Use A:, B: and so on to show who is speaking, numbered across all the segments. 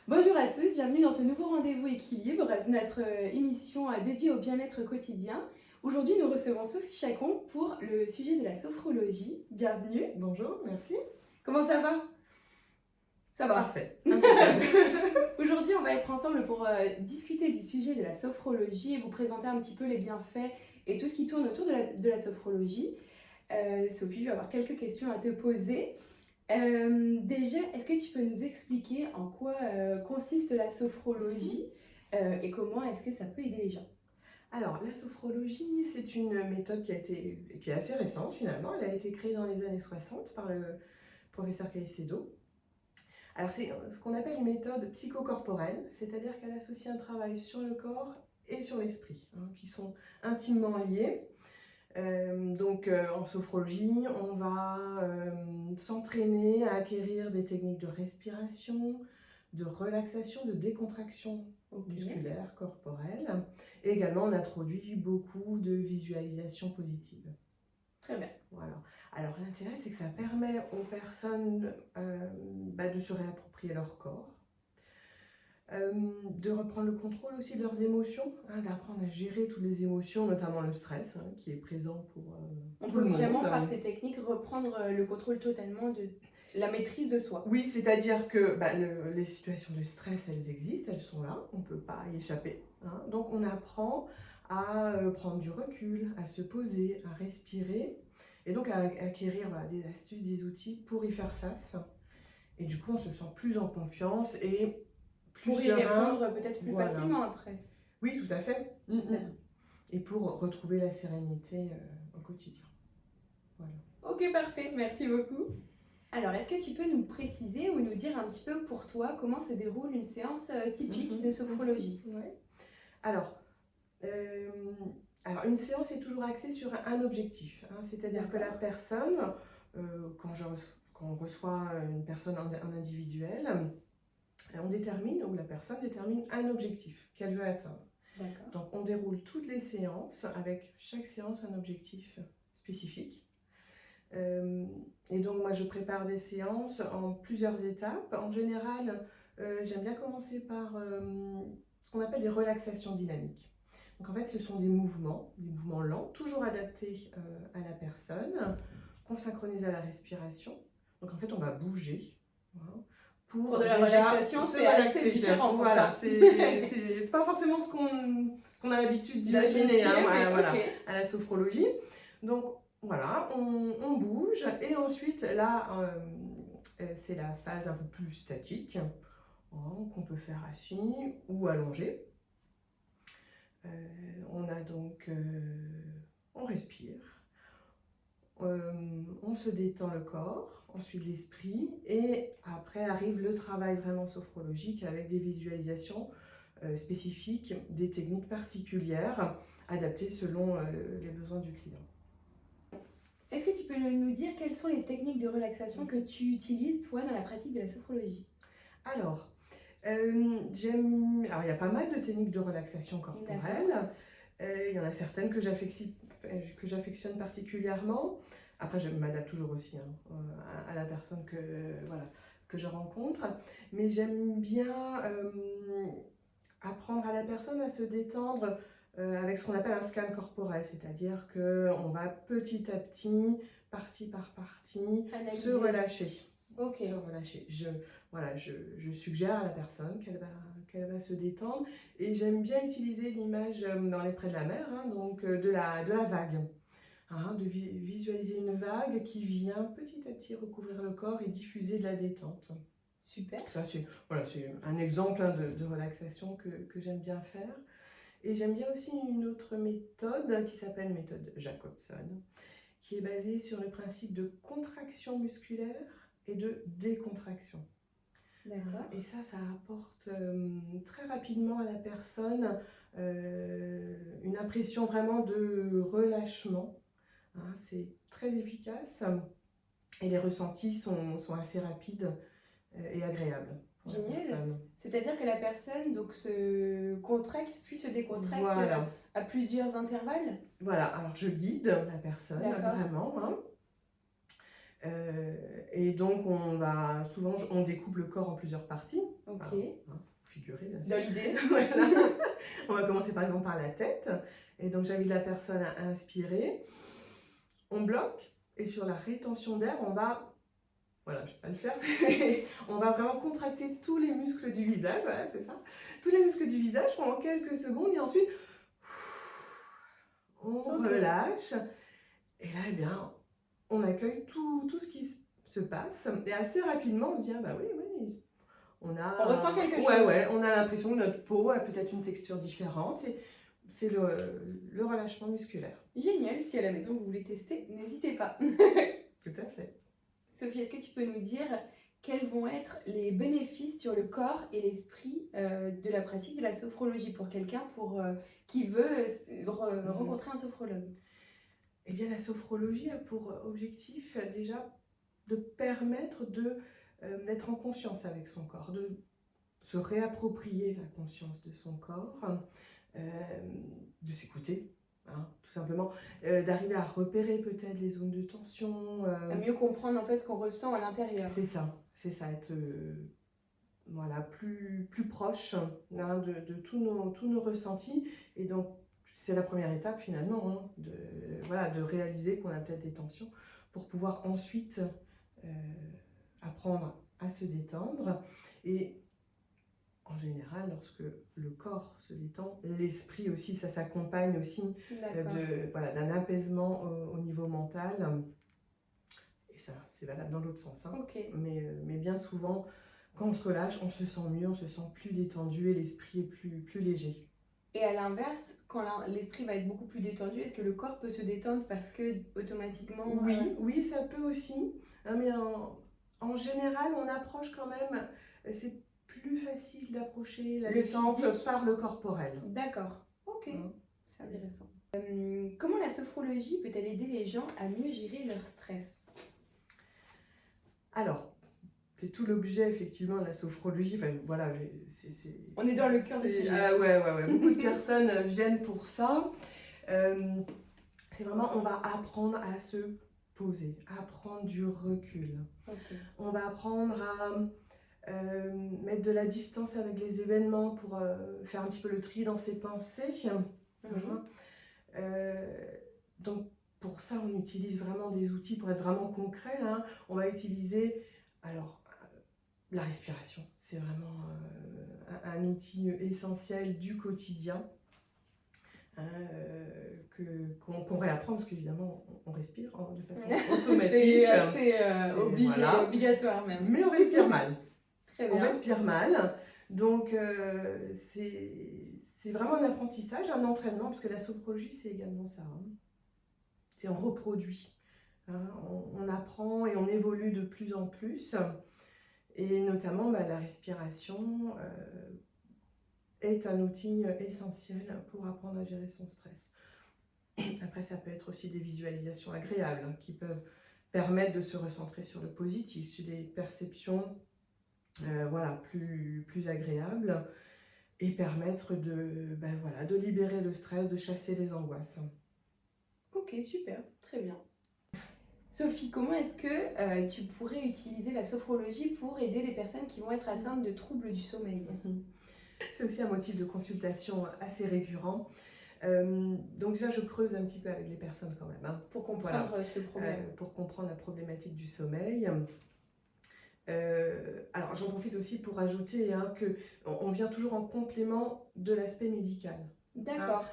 A: Bonjour à tous, bienvenue dans ce nouveau rendez-vous équilibre, notre émission dédiée au bien-être quotidien. Aujourd'hui, nous recevons Sophie Chacon pour le sujet de la sophrologie. Bienvenue.
B: Bonjour, merci.
A: Comment ça va? Ça va.
B: Parfait. Impeccable.
A: Aujourd'hui, on va être ensemble pour discuter du sujet de la sophrologie et vous présenter un petit peu les bienfaits et tout ce qui tourne autour de la sophrologie. Sophie, je vais avoir quelques questions à te poser. Déjà, est-ce que tu peux nous expliquer en quoi consiste la sophrologie et comment est-ce que ça peut aider les gens?
B: Alors, la sophrologie, c'est une méthode qui est assez récente finalement. Elle a été créée dans les années 60 par le professeur Caicedo. Alors, c'est ce qu'on appelle une méthode psychocorporelle, c'est-à-dire qu'elle associe un travail sur le corps et sur l'esprit, qui sont intimement liés. En sophrologie, on va s'entraîner à acquérir des techniques de respiration, de relaxation, de décontraction musculaire, corporelle. Et également, on introduit beaucoup de visualisation positive.
A: Très bien.
B: Voilà. Alors, l'intérêt, c'est que ça permet aux personnes de se réapproprier leur corps, de reprendre le contrôle aussi de leurs émotions, d'apprendre à gérer toutes les émotions, notamment le stress, qui est présent pour
A: On
B: tout
A: peut
B: le monde.
A: vraiment, par ces techniques, reprendre le contrôle totalement de la maîtrise de soi.
B: Oui, c'est-à-dire que les situations de stress, elles existent, elles sont là, on ne peut pas y échapper. Donc on apprend à prendre du recul, à se poser, à respirer, et donc à acquérir des astuces, des outils pour y faire face. Et du coup, on se sent plus en confiance et plus
A: pour y
B: serein.
A: répondre peut-être plus facilement après.
B: Oui, tout à fait.
A: Super.
B: Et pour retrouver la sérénité au quotidien. Voilà.
A: Ok, parfait, merci beaucoup. Alors, est-ce que tu peux nous préciser ou nous dire un petit peu pour toi comment se déroule une séance typique de sophrologie?
B: Ouais. Alors, une séance est toujours axée sur un objectif. C'est-à-dire que la personne, quand on reçoit une personne en individuel, on détermine, ou la personne détermine un objectif qu'elle veut atteindre. Donc on déroule toutes les séances, avec chaque séance un objectif spécifique. Et donc moi je prépare des séances en plusieurs étapes. En général, j'aime bien commencer par ce qu'on appelle des relaxations dynamiques. Donc en fait ce sont des mouvements lents, toujours adaptés à la personne, qu'on synchronise à la respiration. Donc en fait on va bouger.
A: Pour de la relaxation, c'est assez différent.
B: Voilà, c'est pas forcément ce qu'on a l'habitude d'imaginer à la sophrologie. Donc voilà, on bouge et ensuite là, c'est la phase un peu plus statique qu'on peut faire assis ou allongé. On respire. On se détend le corps, ensuite l'esprit, et après arrive le travail vraiment sophrologique avec des visualisations spécifiques, des techniques particulières adaptées selon les besoins du client.
A: Est-ce que tu peux nous dire quelles sont les techniques de relaxation que tu utilises toi dans la pratique de la sophrologie?
B: Alors, il y a pas mal de techniques de relaxation corporelle. Il y en a certaines que j'affectionne particulièrement. Après, je m'adapte toujours aussi à la personne que je rencontre. Mais j'aime bien apprendre à la personne à se détendre avec ce qu'on appelle un scan corporel. C'est-à-dire qu'on va petit à petit, partie par partie, se relâcher. Se relâcher. Je suggère à la personne qu'elle va se détendre, et j'aime bien utiliser l'image dans les près de la mer, donc de la vague, de visualiser une vague qui vient petit à petit recouvrir le corps et diffuser de la détente.
A: Super.
B: Ça c'est un exemple de relaxation que j'aime bien faire. Et j'aime bien aussi une autre méthode qui s'appelle méthode Jacobson, qui est basée sur le principe de contraction musculaire et de décontraction.
A: D'accord.
B: Et ça apporte très rapidement à la personne une impression vraiment de relâchement. C'est très efficace et les ressentis sont assez rapides et agréables.
A: Génial. C'est-à-dire que la personne se contracte puis se décontracte à plusieurs intervalles?
B: Voilà, alors je guide la personne vraiment. Et donc on découpe le corps en plusieurs parties.
A: Ok.
B: Figuré, bien sûr.
A: Dans l'idée.
B: Voilà. On va commencer par exemple par la tête. Et donc j'invite la personne à inspirer. On bloque et sur la rétention d'air, on va, voilà, je ne vais pas le faire, on va vraiment contracter tous les muscles du visage, voilà, c'est ça, tous les muscles du visage pendant quelques secondes et ensuite on relâche. Et là, eh bien, on accueille tout ce qui se passe et assez rapidement on se dit, ah bah oui, on
A: ressent quelque chose.
B: Ouais, on a l'impression que notre peau a peut-être une texture différente. C'est le relâchement musculaire.
A: Génial, si à la maison vous voulez tester, n'hésitez pas.
B: Tout à fait.
A: Sophie, est-ce que tu peux nous dire quels vont être les bénéfices sur le corps et l'esprit de la pratique de la sophrologie pour quelqu'un qui veut rencontrer un sophrologue?
B: Eh bien, la sophrologie a pour objectif déjà de permettre d'être en conscience avec son corps, de se réapproprier la conscience de son corps, de s'écouter, tout simplement, d'arriver à repérer peut-être les zones de tension.
A: À mieux comprendre en fait ce qu'on ressent à l'intérieur.
B: C'est ça, être voilà, plus proche de tous nos ressentis. Et donc, c'est la première étape finalement, de réaliser qu'on a peut-être des tensions pour pouvoir ensuite apprendre à se détendre. Et en général, lorsque le corps se détend, l'esprit aussi, ça s'accompagne aussi d'un apaisement au niveau mental. Et ça, c'est valable dans l'autre sens.
A: Okay.
B: Mais bien souvent, quand on se relâche, on se sent mieux, on se sent plus détendu et l'esprit est plus léger.
A: Et à l'inverse, quand l'esprit va être beaucoup plus détendu, est-ce que le corps peut se détendre parce que automatiquement...
B: Oui, ça peut aussi. Mais en général, on approche quand même... C'est plus facile d'approcher la détente par le corporel.
A: D'accord, ok, c'est intéressant. Comment la sophrologie peut-elle aider les gens à mieux gérer leur stress?
B: Alors, c'est tout l'objet effectivement de la sophrologie. Enfin, voilà,
A: on est dans le cœur du sujet.
B: Ah ouais. Beaucoup de personnes viennent pour ça. C'est vraiment, on va apprendre à se poser, à prendre du recul.
A: Okay.
B: On va apprendre à mettre de la distance avec les événements pour faire un petit peu le tri dans ses pensées. Donc pour ça, on utilise vraiment des outils pour être vraiment concret. On va utiliser la respiration. C'est vraiment un outil essentiel du quotidien qu'on réapprend parce qu'évidemment on respire de façon automatique.
A: C'est obligatoire même.
B: Mais on respire mal.
A: Très bien.
B: On respire mal, donc c'est vraiment un apprentissage, un entraînement, parce que la sophrologie c'est également ça. C'est on reproduit, on apprend et on évolue de plus en plus, et notamment la respiration est un outil essentiel pour apprendre à gérer son stress. Après, ça peut être aussi des visualisations agréables qui peuvent permettre de se recentrer sur le positif, sur des perceptions plus agréable et permettre de libérer le stress, de chasser les angoisses.
A: Ok, super, très bien. Sophie, comment est-ce que tu pourrais utiliser la sophrologie pour aider les personnes qui vont être atteintes de troubles du sommeil?
B: C'est aussi un motif de consultation assez récurrent. Donc déjà, je creuse un petit peu avec les personnes quand même.
A: Pour comprendre ce problème.
B: Pour comprendre la problématique du sommeil. Alors j'en profite aussi pour ajouter qu'on vient toujours en complément de l'aspect médical.
A: D'accord.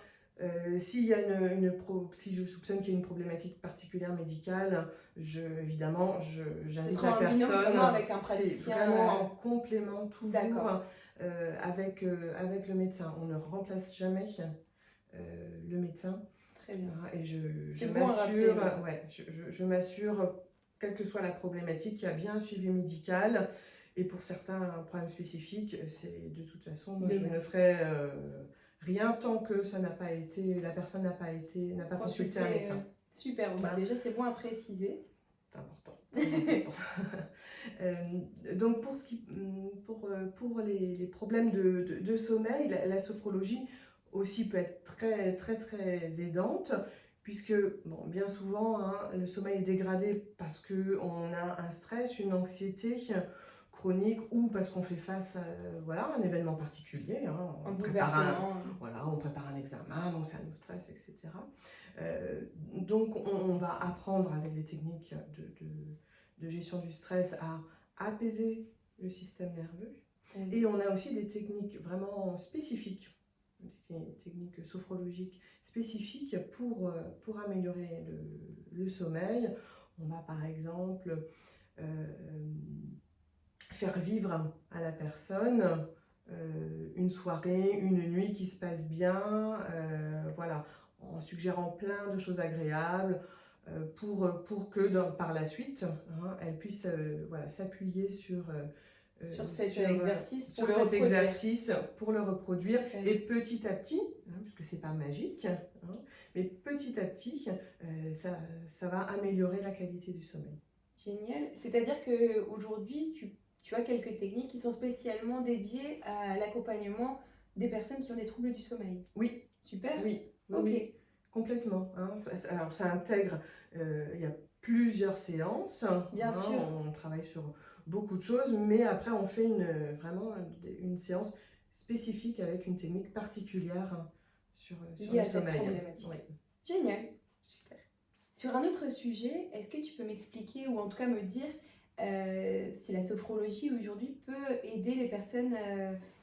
B: Si je soupçonne qu'il y a une problématique particulière médicale, évidemment j'invite la personne.
A: Avec un praticien.
B: C'est vraiment en complément toujours avec le médecin. On ne remplace jamais le médecin.
A: Très bien.
B: Et je m'assure, quelle que soit la problématique, qu'il y a bien un suivi médical. Et pour certains problèmes spécifiques, c'est de toute façon, moi, je ne ferai rien tant que la personne n'a pas consulté un médecin.
A: Super, déjà c'est bon à préciser.
B: C'est important. Donc pour les problèmes de sommeil, la sophrologie aussi peut être très très très aidante, puisque bien souvent le sommeil est dégradé parce qu'on a un stress, une anxiété chronique ou parce qu'on fait face à un événement particulier. Hein.
A: Un bouleversement.
B: On prépare un examen, donc ça nous stresse, etc. Donc on va apprendre avec les techniques de gestion du stress à apaiser le système nerveux. Et on a aussi des techniques vraiment spécifiques, des techniques sophrologiques spécifiques pour améliorer le sommeil. On va par exemple faire vivre à la personne une soirée, une nuit qui se passe bien, en suggérant plein de choses agréables pour que par la suite, hein, elle puisse s'appuyer sur
A: cet exercice
B: pour le reproduire.
A: Super.
B: Et petit à petit, hein, puisque c'est pas magique, hein, mais petit à petit, ça va améliorer la qualité du sommeil.
A: Génial. C'est-à-dire qu'aujourd'hui, tu as quelques techniques qui sont spécialement dédiées à l'accompagnement des personnes qui ont des troubles du sommeil.
B: Oui.
A: Super.
B: Oui.
A: Ok.
B: Oui, complètement. Hein. Alors ça intègre, il y a plusieurs séances.
A: Bien sûr.
B: On travaille sur beaucoup de choses, mais après on fait vraiment une séance spécifique avec une technique particulière sur le sommeil.
A: Problématique.
B: Oui.
A: Génial. Super. Sur un autre sujet, est-ce que tu peux m'expliquer ou en tout cas me dire si la sophrologie aujourd'hui peut aider les personnes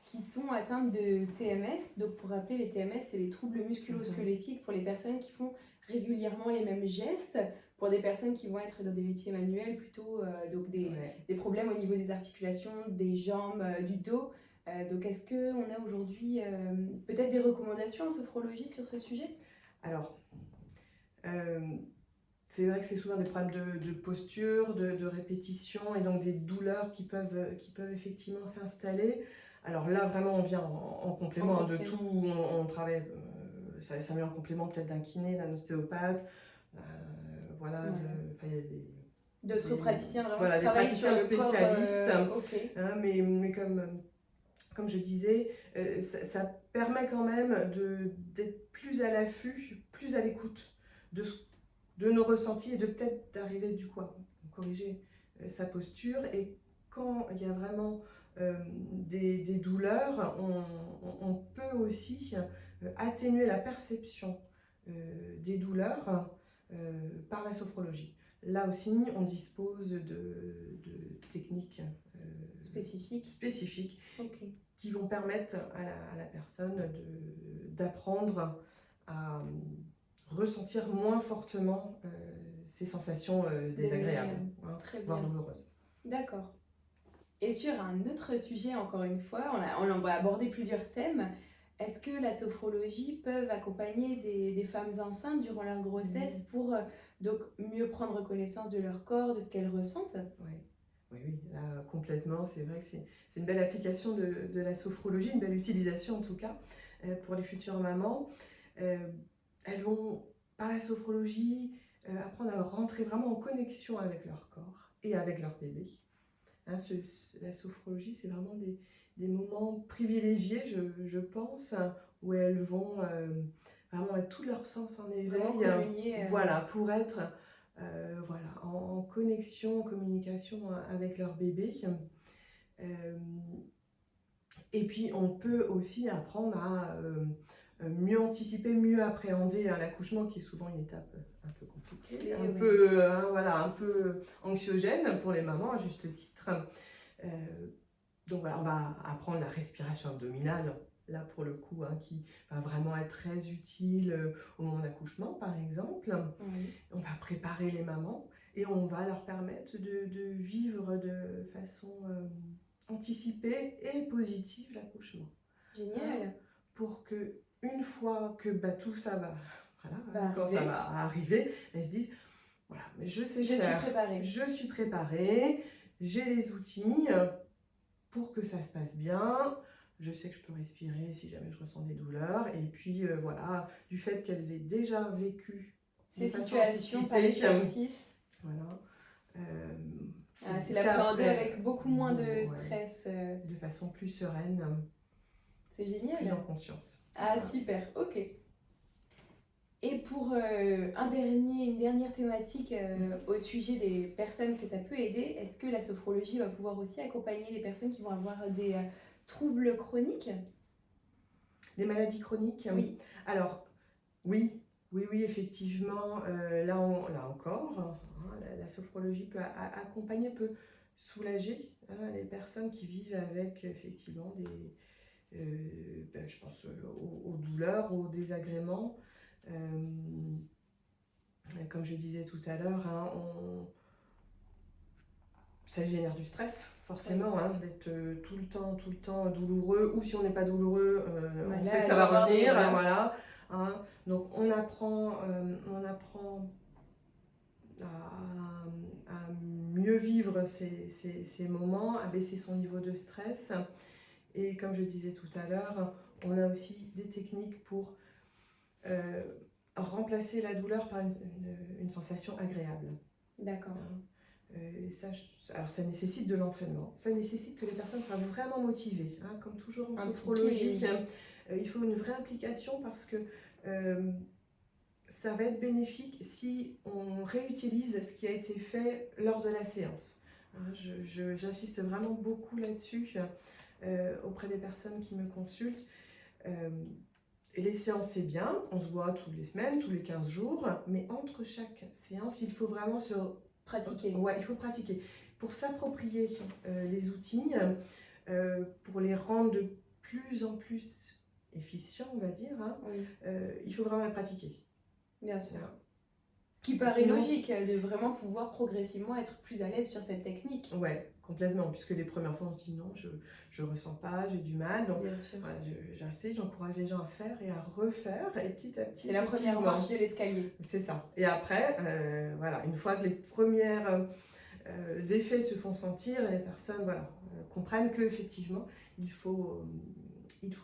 A: qui sont atteintes de TMS? Donc pour rappeler, les TMS, c'est les troubles musculo-squelettiques pour les personnes qui font régulièrement les mêmes gestes, pour des personnes qui vont être dans des métiers manuels plutôt, donc des problèmes au niveau des articulations, des jambes, du dos. Donc est-ce qu'on a aujourd'hui peut-être des recommandations en sophrologie sur ce sujet?
B: Alors, c'est vrai que c'est souvent des problèmes de posture, de répétition et donc des douleurs qui peuvent effectivement s'installer. Alors là, vraiment, on vient en complément de tout. On travaille, ça met en complément peut-être d'un kiné, d'un ostéopathe. Il y a
A: d'autres praticiens vraiment
B: qui travaillent sur le spécialistes.
A: Corps,
B: hein, mais comme je disais, ça permet quand même d'être plus à l'affût, plus à l'écoute de nos ressentis et de peut-être d'arriver du coup à corriger sa posture. Et quand il y a vraiment des douleurs, on peut aussi atténuer la perception des douleurs par la sophrologie. Là aussi, on dispose de techniques spécifiques qui vont permettre à la personne d'apprendre à ressentir moins fortement ces sensations désagréables, voire douloureuses.
A: D'accord. Et sur un autre sujet, encore une fois, on va aborder plusieurs thèmes. Est-ce que la sophrologie peut accompagner des femmes enceintes durant leur grossesse pour donc mieux prendre connaissance de leur corps, de ce qu'elles ressentent?
B: Oui, là complètement. C'est vrai que c'est une belle application de la sophrologie, une belle utilisation en tout cas pour les futures mamans. Elles vont, par la sophrologie, apprendre à rentrer vraiment en connexion avec leur corps et avec leur bébé. Hein, la sophrologie, c'est vraiment des moments privilégiés, je pense, où elles vont vraiment mettre tous leurs sens en éveil. Pour être en connexion, en communication avec leur bébé. Et puis, on peut aussi apprendre à mieux anticiper, mieux appréhender l'accouchement, qui est souvent une étape un peu compliquée, un peu anxiogène pour les mamans, à juste titre. Donc voilà, on va apprendre la respiration abdominale, là pour le coup, qui va vraiment être très utile au moment d'accouchement, par exemple. On va préparer les mamans et on va leur permettre de vivre de façon anticipée et positive l'accouchement.
A: Génial.
B: Pour que une fois que tout ça va, quand ça va arriver, elles se disent voilà, je sais faire, je suis préparée, j'ai les outils pour que ça se passe bien, je sais que je peux respirer si jamais je ressens des douleurs, et puis du fait qu'elles aient déjà vécu
A: ces situations par l'exercice, c'est l'appréhender avec beaucoup moins de stress.
B: De façon plus sereine.
A: C'est génial.
B: Plus en conscience.
A: Super, ok. Et pour une dernière thématique au sujet des personnes que ça peut aider, est-ce que la sophrologie va pouvoir aussi accompagner les personnes qui vont avoir des troubles chroniques?
B: Des maladies chroniques?
A: Oui,
B: Alors, oui, oui, effectivement, là encore, hein, la sophrologie peut accompagner, peut soulager hein, les personnes qui vivent avec effectivement je pense aux douleurs, aux désagréments. Comme je disais tout à l'heure, hein, ça génère du stress, forcément,
A: oui.
B: hein, d'être tout le temps douloureux, ou si on n'est pas douloureux, on
A: Voilà,
B: sait que ça va revenir,
A: voilà.
B: voilà. Hein. Donc on apprend à mieux vivre ces moments, à baisser son niveau de stress. Et comme je disais tout à l'heure, on a aussi des techniques pour euh, remplacer la douleur par une sensation agréable.
A: D'accord.
B: Hein. Et ça, alors ça nécessite de l'entraînement, ça nécessite que les personnes soient vraiment motivées. Hein. Comme toujours en sophrologie, il faut une vraie implication parce que ça va être bénéfique si on réutilise ce qui a été fait lors de la séance. Hein, j'insiste vraiment beaucoup là-dessus auprès des personnes qui me consultent. Et les séances, c'est bien, on se voit toutes les semaines, tous les 15 jours, mais entre chaque séance, il faut vraiment se
A: pratiquer.
B: Ouais, il faut pratiquer. Pour s'approprier les outils, pour les rendre de plus en plus efficients, on va dire, hein,
A: Oui,
B: il faut vraiment les pratiquer.
A: bien sûr.
B: Voilà.
A: Ce qui paraît
B: Sinon,
A: logique, de vraiment pouvoir progressivement être plus à l'aise sur cette technique.
B: Ouais, complètement, puisque les premières fois, on se dit non, je ressens pas, j'ai du mal. Donc,
A: Bien sûr.
B: voilà, j'encourage les gens à faire et à refaire, et petit à petit.
A: C'est la première marche de l'escalier.
B: C'est ça. Et après, voilà, une fois que les premiers effets se font sentir, les personnes comprennent qu'effectivement, il faut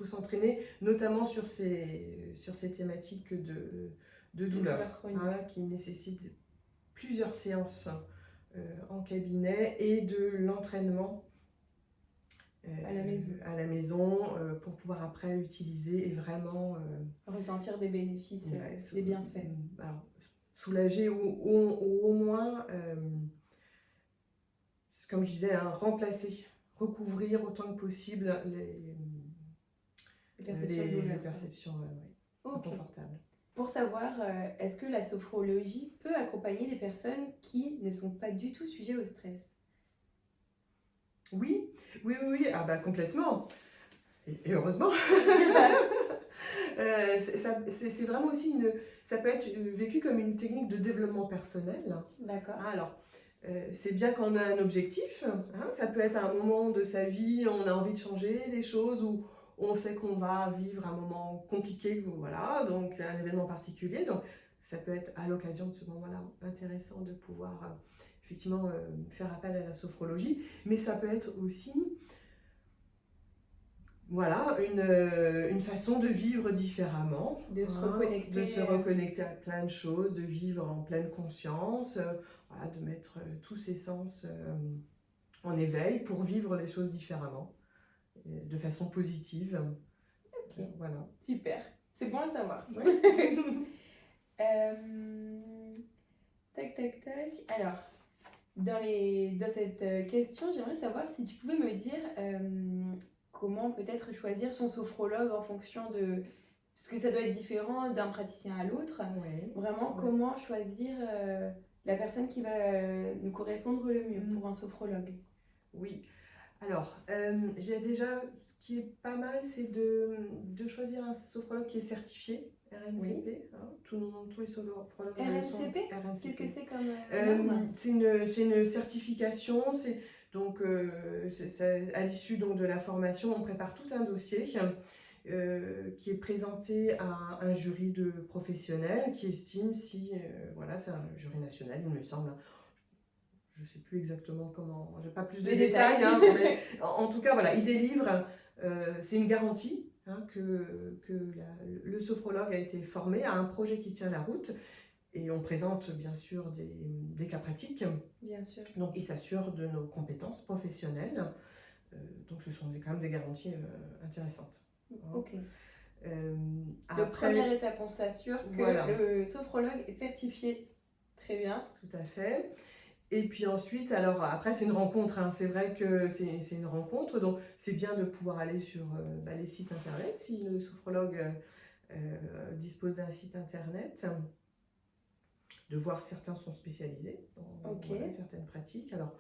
B: s'entraîner, notamment sur ces thématiques de douleur, hein, qui nécessitent plusieurs séances en cabinet et de l'entraînement à la maison pour pouvoir après utiliser et vraiment
A: ressentir des bénéfices, des bienfaits.
B: Alors, soulager ou au moins, comme je disais, hein, remplacer, recouvrir autant que possible les perceptions inconfortables.
A: Pour savoir, est-ce que la sophrologie peut accompagner des personnes qui ne sont pas du tout sujets au stress?
B: Oui, ah bah complètement. Et heureusement. C'est vraiment aussi ça peut être vécu comme une technique de développement personnel.
A: D'accord.
B: Alors, c'est bien quand on a un objectif. Hein, ça peut être à un moment de sa vie, on a envie de changer des choses ou on sait qu'on va vivre un moment compliqué, voilà, donc un événement particulier. Donc, ça peut être à l'occasion de ce moment-là intéressant de pouvoir effectivement faire appel à la sophrologie. Mais ça peut être aussi voilà, une façon de vivre différemment,
A: de se
B: reconnecter à plein de choses, de vivre en pleine conscience, voilà, de mettre tous ses sens en éveil pour vivre les choses différemment, de façon positive.
A: Ok,
B: voilà.
A: Super, c'est bon à savoir. Tac, tac, tac. Alors, dans cette question, j'aimerais savoir si tu pouvais me dire comment peut-être choisir son sophrologue en fonction de... Parce que ça doit être différent d'un praticien à l'autre.
B: Ouais.
A: Vraiment, comment choisir la personne qui va nous correspondre le mieux pour un sophrologue?
B: Oui. Alors, j'ai déjà, ce qui est pas mal, c'est de choisir un sophrologue qui est certifié, RNCP.
A: Oui.
B: Hein, tous les sophrologues
A: RNCP,
B: RNCP.
A: qu'est-ce que c'est comme
B: C'est une certification. Donc, à l'issue de la formation, on prépare tout un dossier qui est présenté à un jury de professionnels qui estime si, voilà, c'est un jury national, il me semble. Je ne sais plus exactement comment, je n'ai pas plus de détails, hein, mais en tout cas, voilà, il délivre, c'est une garantie hein, que le sophrologue a été formé à un projet qui tient la route. Et on présente bien sûr des cas pratiques.
A: Bien sûr.
B: Donc il s'assure de nos compétences professionnelles. Donc ce sont quand même des garanties intéressantes.
A: Ok. Donc, première étape, on s'assure que
B: voilà.
A: le sophrologue est certifié. Très bien.
B: Tout à fait. Et puis ensuite, alors après c'est une rencontre, hein. C'est vrai que c'est une rencontre, donc c'est bien de pouvoir aller sur les sites internet, si le sophrologue dispose d'un site internet, de voir certains sont spécialisés dans voilà, certaines pratiques. Alors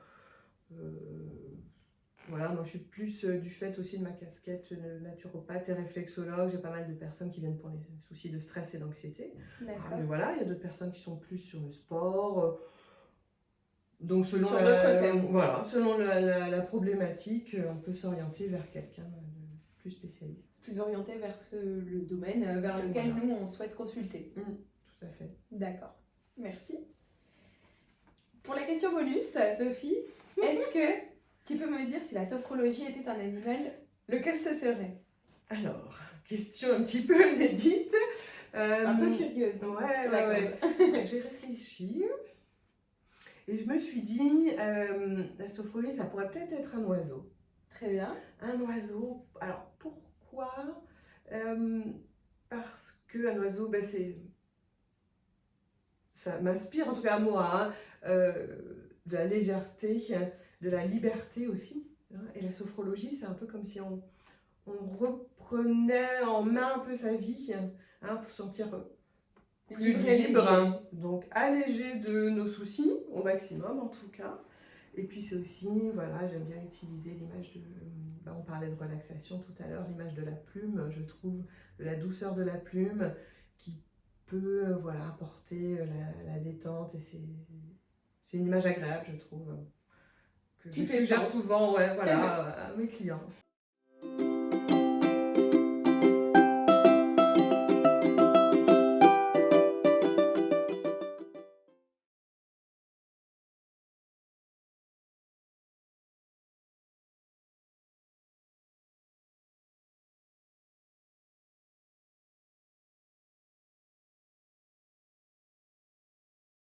B: voilà, moi je suis plus du fait aussi de ma casquette naturopathe et réflexologue, j'ai pas mal de personnes qui viennent pour les soucis de stress et d'anxiété.
A: D'accord.
B: Mais voilà, il y a d'autres personnes qui sont plus sur le sport. Donc selon
A: Sur d'autres thèmes.
B: Voilà, selon la problématique, on peut s'orienter vers quelqu'un de plus spécialiste.
A: Plus orienté vers le domaine vers lequel
B: Voilà.
A: nous on souhaite consulter.
B: Tout à fait.
A: D'accord. Merci. Pour la question bonus, Sophie, est-ce que tu peux me dire si la sophrologie était un animal, lequel ce serait?
B: Alors, question un petit peu inédite.
A: Un peu curieuse.
B: Ouais. J'ai réfléchi et je me suis dit, la sophrologie, ça pourrait peut-être être un oiseau.
A: Très bien.
B: Un oiseau, alors pourquoi Parce qu'un oiseau, ça m'inspire, en tout cas à moi, de la légèreté, de la liberté aussi. Hein. Et la sophrologie, c'est un peu comme si on reprenait en main un peu sa vie, hein, pour sentir plus libre. Donc allégé de nos soucis, au maximum en tout cas. Et puis c'est aussi, voilà, j'aime bien utiliser l'image de... on parlait de relaxation tout à l'heure, l'image de la plume, je trouve, de la douceur de la plume qui peut apporter la détente, et c'est une image agréable, je trouve, que je suggère souvent à mes clients.